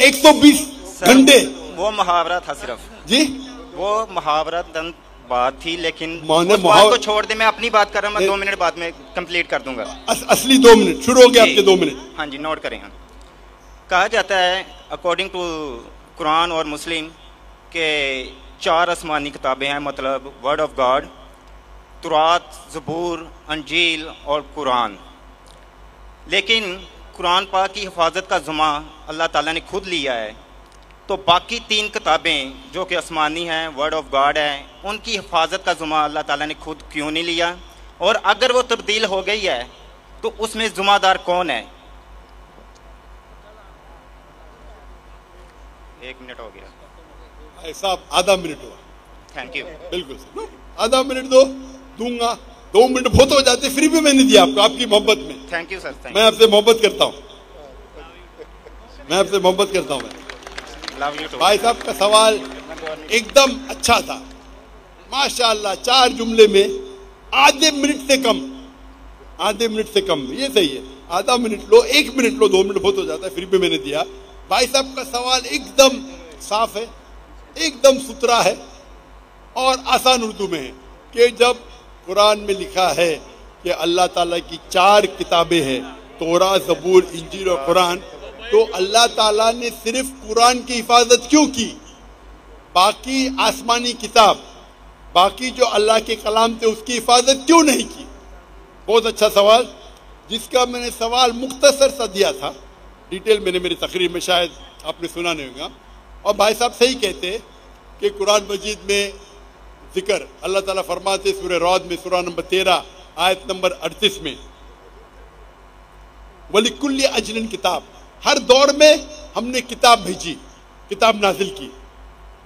120 घंटे। वो मुहावरा था सिर्फ जी, वो मुहावरा दंत बात थी, लेकिन माने उस बात को छोड़ दे। मैं अपनी बात कर रहा हूँ, मैं 2 मिनट बाद में कंप्लीट कर दूंगा। असली 2 मिनट शुरू हो गए आपके 2 मिनट। हाँ जी, नोट करें। कहा जाता है अकॉर्डिंग टू कुरान और मुस्लिम के 4 आसमानी किताबें हैं, मतलब वर्ड ऑफ गॉड, तुरात, ज़बूर, अंजील और कुरान। लेकिन कुरान पाक की हिफाजत का ज़िम्मा अल्लाह ताला ने खुद लिया है, तो बाकी 3 किताबें जो कि आसमानी हैं, वर्ड ऑफ गॉड है, उनकी हिफाजत का ज़िम्मा अल्लाह ताला ने खुद क्यों नहीं लिया? और अगर वो तब्दील हो गई है तो उसमें ज़िम्मेदार कौन है? 1 मिनट हो गया भाई साहब, आधा मिनट हुआ। Thank you. बिल्कुल, आधा मिनट दूंगा। 2 मिनट बहुत हो जाते, फिर भी मैंने दिया आपको, आपकी मोहब्बत में। Thank you sir. मैं आपसे मोहब्बत करता हूँ, मैं आपसे मोहब्बत करता हूँ। Love you too. भाई साहब का सवाल एकदम अच्छा था, माशाअल्लाह। 4 जुमले में आधे मिनट से कम, आधे मिनट से कम, ये सही है। आधा minute low, 1 minute low, 2 minute बहुत हो जाता है, फिर भी मैंने दिया। भाई साहब का सवाल एकदम साफ है, एकदम सुथरा है और आसान उर्दू में है कि जब कुरान में लिखा है कि अल्लाह ताला की 4 किताबें हैं, तौरात, ज़बूर, इंजील और कुरान, तो अल्लाह ताला ने सिर्फ कुरान की हिफाजत क्यों की? बाकी आसमानी किताब, बाकी जो अल्लाह के कलाम थे, उसकी हिफाजत क्यों नहीं की? बहुत अच्छा सवाल, जिसका मैंने सवाल मुख्तसर सा दिया था। डिटेल मैंने मेरी तकरीर में शायद आपने सुना नहीं होगा। और भाई साहब सही कहते कि कुरान मजीद में जिक्र अल्लाह ताला फरमाते सूरह रौद में, सूरा नंबर 13 आयत नंबर 38 में, वलिकुल्ली अजलन किताब, हर दौर में हमने किताब भेजी, किताब नाजिल की।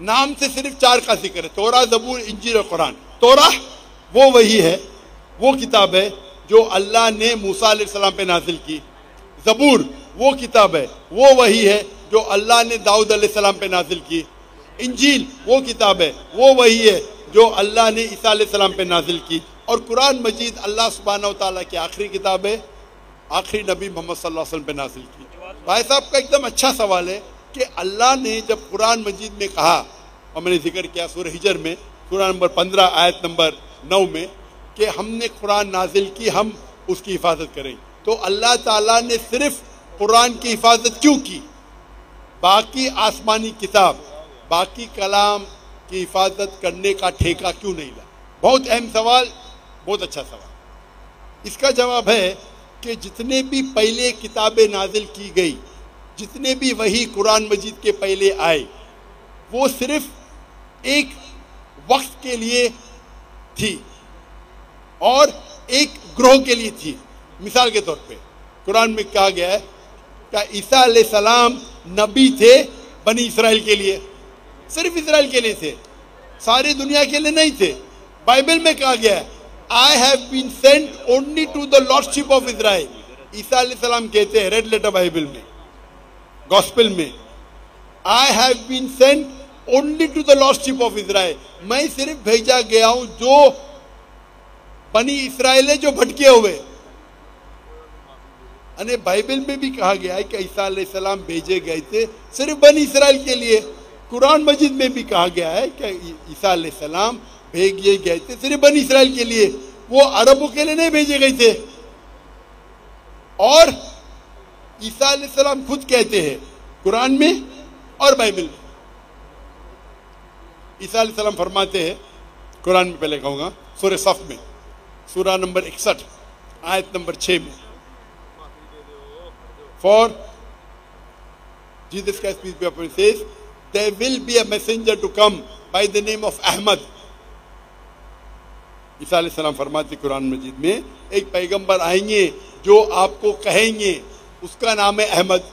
नाम से सिर्फ 4 का जिक्र है, तौरा, ज़बूर, इंजील और कुरान। तौरा वो वही है, वो किताब है जो अल्लाह ने मूसा अलैहिस्सलाम पे नाजिल की। ज़बूर वो किताब है, वो वही है जो अल्लाह ने दाऊद अलैहिस्सलाम पे नाजिल की। इंजील वो किताब है, वो वही है जो अल्लाह ने ईसा अलैहिस्सलाम पे नाजिल की। और कुरान मजीद अल्लाह सुब्हानहू तआला की आखिरी किताब है, आखिरी नबी मोहम्मद सल्लल्लाहु अलैहि वसल्लम पे नाजिल की। भाई साहब का एकदम अच्छा सवाल है कि अल्लाह ने जब कुरान मजीद में कहा, और मैंने जिक्र किया सूरह हिजर में, सूरा नंबर 15 आयत नंबर 9 में, कि हमने कुरान नाजिल की, हम उसकी हिफाजत करें, तो अल्लाह ताला ने सिर्फ कुरान की हिफाजत क्यों की? बाकी आसमानी किताब, बाकी कलाम की हिफाजत करने का ठेका क्यों नहीं लिया? बहुत अहम सवाल, बहुत अच्छा सवाल। इसका जवाब है कि जितने भी पहले किताबें नाजिल की गई, जितने भी वही कुरान मजीद के पहले आए, वो सिर्फ एक वक्त के लिए थी और एक ग्रोह के लिए थी। मिसाल के तौर पे कुरान में कहा गया है कि ईसा अलैहिस्सलाम नबी थे बनी इसराइल के लिए, सिर्फ इसराइल के लिए थे, सारी दुनिया के लिए नहीं थे। बाइबल में कहा गया है, I have been sent only to the lordship of Israel. ईसा अलैहिस्सलाम कहते हैं रेड लेटर बाइबल में, गॉस्पेल में, I have been sent only to the lordship of Israel. मैं सिर्फ भेजा गया हूं जो बनी इसराइल है, जो भटके हुए। अने बाइबल में भी कहा गया है कि ईसा अलैहिस्सलाम भेजे गए थे सिर्फ बनी इसराइल के लिए। कुरान मजीद में भी कहा गया है कि ईसा अलैहिस्सलाम भेजे गए थे सिर्फ बनी इसराइल के लिए, वो अरबों के लिए नहीं भेजे गए थे। और ईसा अलैहिस्सलाम खुद कहते हैं कुरान में और बाइबल में, ईसा अलैहिस्सलाम फरमाते हैं कुरान में, पहले कहूंगा सूरह सफ में, सूरा नंबर 61 आयत नंबर 6 में, for Jesus Christ peace be upon him says there will be a messenger to come by the name of Ahmad। ईसा अलैहिस्सलाम फरमाते कुरान मजीद में, एक पैगंबर आएंगे जो आपको कहेंगे, उसका नाम है अहमद।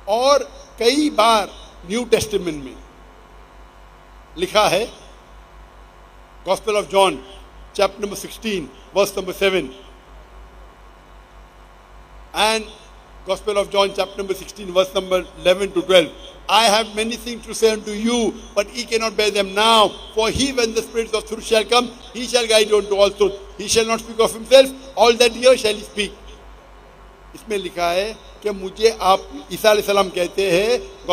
और कई बार न्यू टेस्टामेंट में लिखा है, gospel of John chapter number 16 verse number 7 and Gospel of John chapter number 16 verse number 11 to 12, I have many things to say unto you, but ye cannot bear them now. For he, when the Spirit of truth shall come, he shall guide you unto all truth. He shall not speak of himself, all that he hears shall he speak। इसमें लिखा है कि मुझे आप, ईसा अलैहिस्सलाम कहते हैं